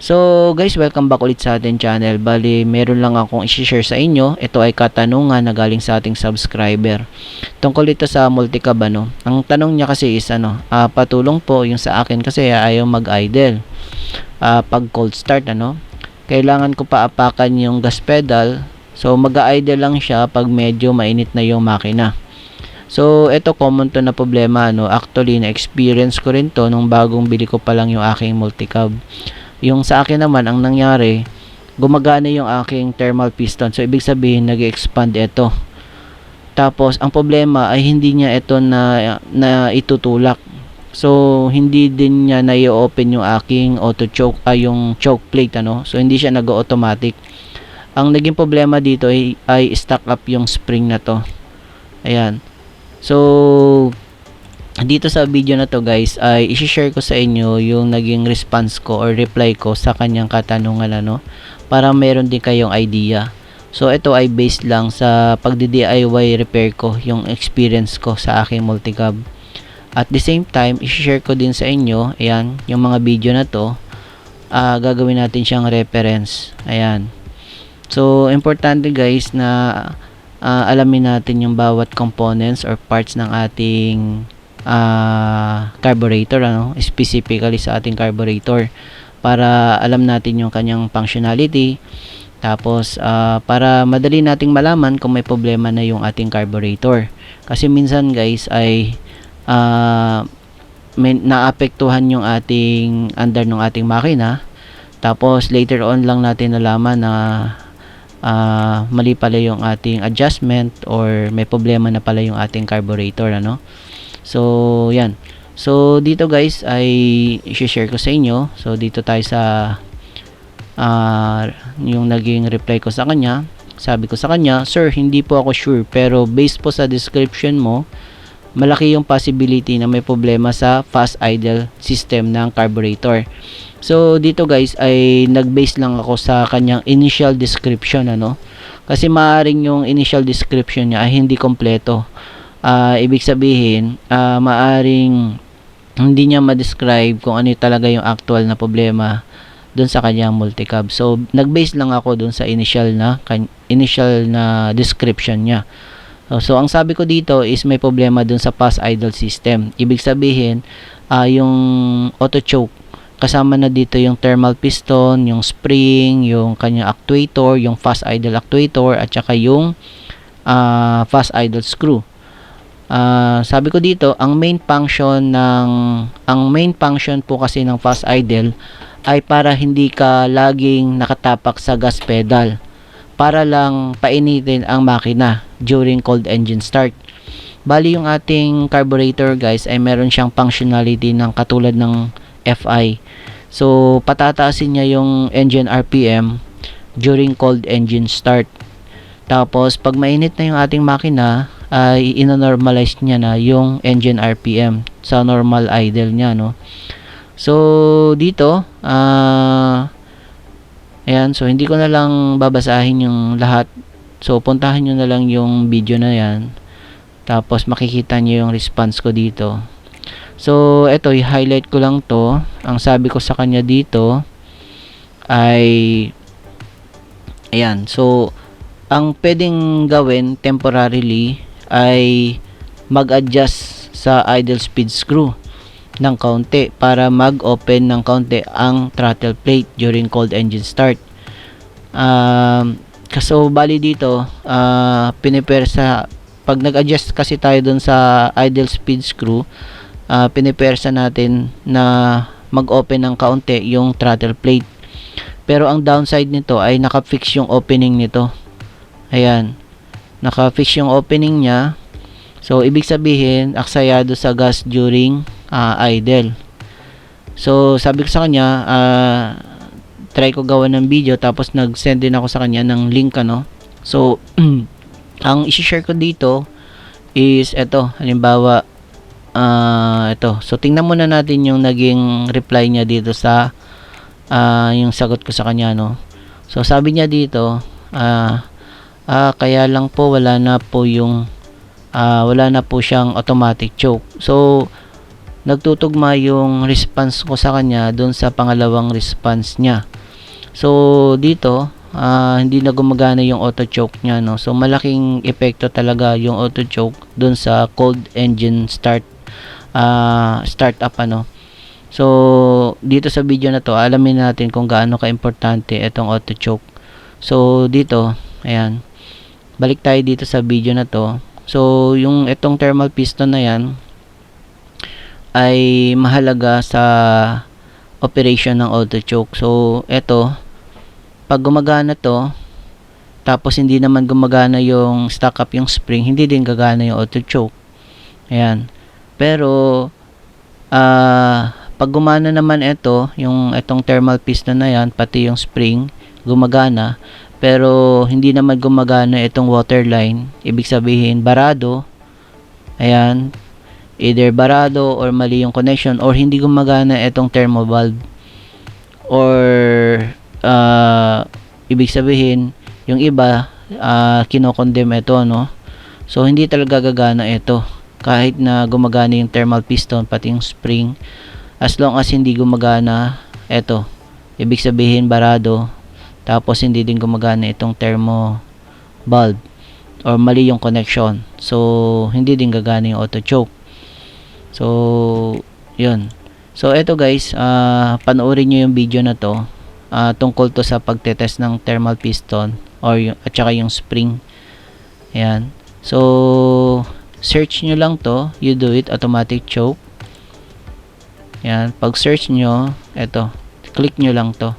So guys, welcome back ulit sa ating channel. Bali, meron lang akong i-share sa inyo. Ito ay katanungan na galing sa ating subscriber. Tungkol ito sa multicab ano. Ang tanong niya kasi is patulong po yung sa akin kasi ayaw mag-idle. Pag cold start kailangan ko pa apakan yung gas pedal. So mag-idle lang siya pag medyo mainit na yung makina. So ito common to na problema Actually na experience ko rin to nung bagong bili ko pa lang yung aking multicab. Yung sa akin naman, ang nangyari, gumagana yung aking thermal piston. So, ibig sabihin, nag-expand ito. Tapos, ang problema ay hindi niya ito na itutulak. So, hindi din niya na-i-open yung aking auto-choke, yung choke plate, So, hindi siya nag-automatic. Ang naging problema dito ay stuck up yung spring na to. Ayan. So, dito sa video na to guys ay i-share ko sa inyo yung naging response ko or reply ko sa kanyang katanungan para meron din kayong idea. So ito ay based lang sa pagdi-DIY repair ko, yung experience ko sa aking multicab. At the same time, i-share ko din sa inyo, ayan, yung mga video na to, gagawin natin siyang reference. Ayan. So importante guys na alamin natin yung bawat components or parts ng ating carburetor specifically sa ating carburetor para alam natin yung kanyang functionality, tapos para madali nating malaman kung may problema na yung ating carburetor kasi minsan guys ay may naapektuhan yung ating under ng ating makina, tapos later on lang natin nalaman na mali pala yung ating adjustment or may problema na pala yung ating carburetor So, yan. So, dito guys ay i-share ko sa inyo. So, dito tayo sa yung naging reply ko sa kanya. Sabi ko sa kanya, "Sir, hindi po ako sure pero based po sa description mo, malaki yung possibility na may problema sa fast idle system ng carburetor." So, dito guys ay nag-base lang ako sa kanyang initial description Kasi maaring yung initial description niya ay hindi kompleto. Ibig sabihin, maaring hindi niya ma-describe kung ano talaga yung actual na problema dun sa kanyang multicab. So, nag-base lang ako dun sa initial na description niya. So, ang sabi ko dito is may problema dun sa fast idle system. Ibig sabihin, yung auto choke, kasama na dito yung thermal piston, yung spring, yung kanyang actuator, yung fast idle actuator, at saka yung fast idle screw. Sabi ko dito, ang main function po kasi ng fast idle ay para hindi ka laging nakatapak sa gas pedal, para lang painitin ang makina during cold engine start. Bali yung ating carburetor guys ay meron siyang functionality ng katulad ng FI. So patataasin niya yung engine RPM during cold engine start. Tapos pag mainit na yung ating makina ay ino-normalize niya na yung engine RPM sa normal idle niya So dito ayan, so hindi ko na lang babasahin yung lahat. So puntahan niyo na lang yung video na yan, tapos makikita niyo yung response ko dito. So ito, i-highlight ko lang to. Ang sabi ko sa kanya dito ay ayan, so ang pwedeng gawin temporarily ay mag-adjust sa idle speed screw ng kaunti para mag-open ng kaunti ang throttle plate during cold engine start. So bali dito pinipersa pag nag-adjust kasi tayo dun sa idle speed screw, pinipersa natin na mag-open ng kaunti yung throttle plate. Pero ang downside nito ay naka-fix yung opening nito. Ayan, naka-fix yung opening niya. So ibig sabihin aksayado sa gas during idle. So sabi ko sa kanya, try ko gawa ng video, tapos nag-send din ako sa kanya ng link So ang i-share ko dito is ito, halimbawa ito. So tingnan muna natin yung naging reply niya dito sa yung sagot ko sa kanya So sabi niya dito, kaya lang po wala na po siyang automatic choke. So nagtutugma yung response ko sa kanya doon sa pangalawang response niya. So dito hindi na gumagana yung auto choke niya, no. So malaking epekto talaga yung auto choke doon sa cold engine startup, ano. So dito sa video na to, alamin natin kung gaano ka-importante itong auto choke. So dito, ayan, balik tayo dito sa video na to. So yung itong thermal piston na yan ay mahalaga sa operation ng auto choke. So ito, pag gumagana to, tapos hindi naman gumagana yung stock up yung spring, hindi din gagana yung auto choke. Ayan. Pero pag gumana naman ito, itong thermal piston na yan, pati yung spring gumagana, pero hindi naman gumagana itong water line, ibig sabihin barado. Ayan, either barado or mali yung connection, or hindi gumagana itong thermo valve, or ibig sabihin yung iba kinokondem ito, no. So hindi talaga gagana ito kahit na gumagana yung thermal piston pati yung spring, as long as hindi gumagana ito, ibig sabihin barado, tapos hindi din gumagana itong thermo valve or mali yung connection, so hindi din gagana yung auto choke. So yun. So eto guys, panoorin nyo yung video na to. Tungkol to sa pagtetest ng thermal piston at saka yung spring. Ayan. So search nyo lang to, U-Do-It automatic choke. Ayan. Pag search nyo, eto, click nyo lang to.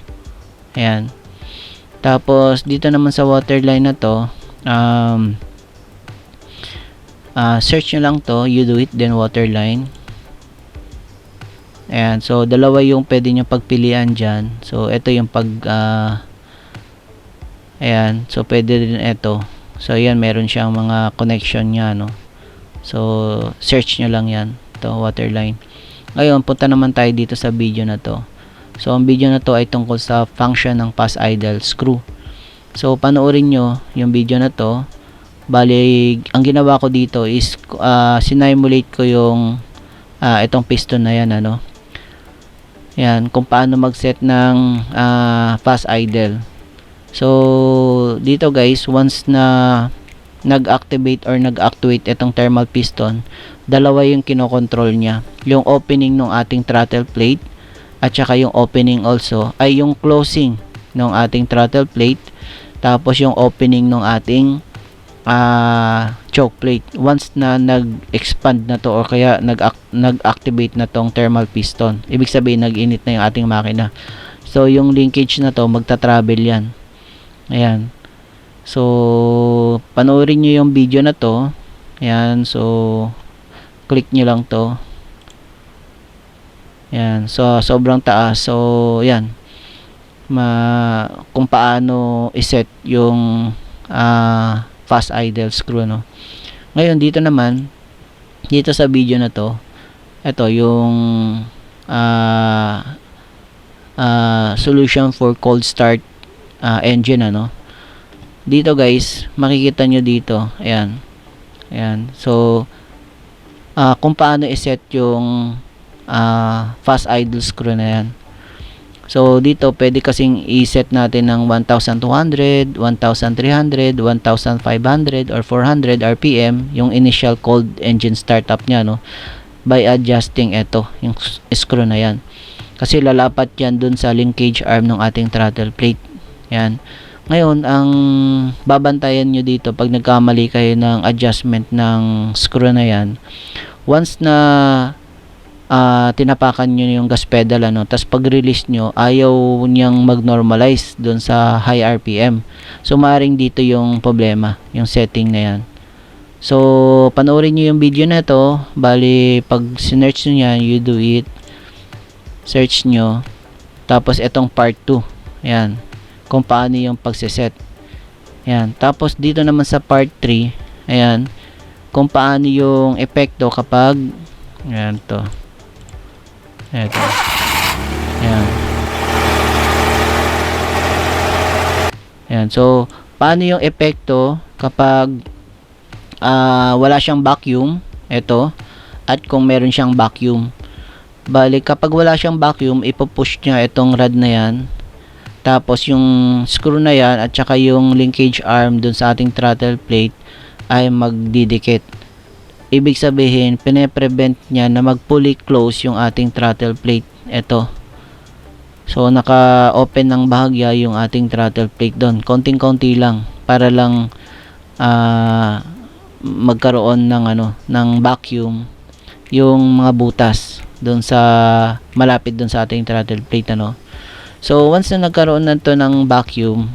Ayan. Tapos dito naman sa water line na to, search nyo lang to, U-Do-It then water line. Ayan, so dalawa yung pwede nyo pagpilian dyan. So ito yung ayan, so pwede rin ito. So ayan, meron siyang mga connection nya, no. So search nyo lang yan, ito water line. Ngayon punta naman tayo dito sa video na to. So ang video na to ay tungkol sa function ng fast idle screw. So panoorin nyo yung video na to. Bali, ang ginawa ko dito is sinimulate ko yung itong piston na yan, ano. Yan, kung paano mag-set ng fast idle. So dito guys, once na nag-activate or nag-actuate itong thermal piston, dalawa yung kinokontrol niya, yung opening ng ating throttle plate at saka yung opening also ay yung closing ng ating throttle plate, tapos yung opening ng ating choke plate. Once na nag-expand na to or kaya nag-activate na tong thermal piston, ibig sabihin nag-init na yung ating makina. So yung linkage na to, magta-travel yan. Ayan. So panoorin nyo yung video na to. Ayan. So click nyo lang to. Ayan. So sobrang taas. So yan, kung paano iset yung fast idle screw, no. Ngayon dito naman, dito sa video na to, ito yung solution for cold start engine, ano. Dito guys, makikita nyo dito, ayan, ayan. So kung paano iset yung fast idle screw na yan. So dito pwede kasing i-set natin ng 1,200, 1,300, 1,500 or 400 RPM yung initial cold engine startup niya, no, by adjusting ito yung screw na yan, kasi lalapat yan dun sa linkage arm ng ating throttle plate. Yan. Ngayon, ang babantayan nyo dito pag nagkamali kayo ng adjustment ng screw na yan, once na tinapakan nyo yung gas pedal, ano, tas pag release nyo, ayaw niyang mag-normalize dun sa high RPM. So maaaring dito yung problema, yung setting na yan. So panoorin nyo yung video na to. Bali, pag sinearch nyo yan, U-Do-It, search nyo, tapos itong part 2, ayan, kung paano yung pagsiset. Ayan. Tapos dito naman sa part 3, ayan, kung paano yung epekto kapag, ayan to, eto, ayan, ayan. So paano yung epekto kapag wala siyang vacuum, eto, at kung meron siyang vacuum. Bali, kapag wala siyang vacuum, ipupush niya itong rod na yan. Tapos yung screw na yan at saka yung linkage arm dun sa ating throttle plate ay magdidikit. Ibig sabihin, pine-prevent niya na mag-fully close yung ating throttle plate. Ito. So, naka-open ng bahagya yung ating throttle plate doon. Konting-konti lang para lang magkaroon ng ng vacuum yung mga butas doon sa malapit doon sa ating throttle plate So, once na nagkaroon na to ng vacuum,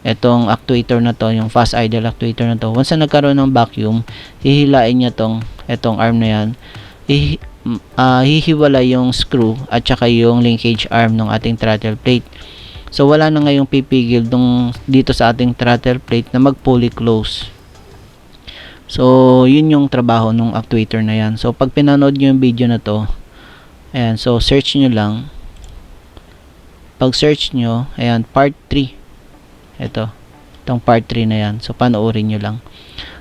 etong actuator na to, yung fast idle actuator na to, once na nagkaroon ng vacuum, hihilain niya etong arm na yan, hihiwala yung screw at saka yung linkage arm ng ating throttle plate. So wala na ngayong pipigil dito sa ating throttle plate na mag fully close. So yun yung trabaho ng actuator na yan. So pag pinanood nyo yung video na to, ayan, so search nyo lang. Pag search nyo, ayan, part 3. Itong part 3 na yan. So panoorin nyo lang.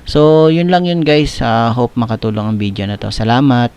So yun lang yun guys. Hope makatulong ang video na to. Salamat.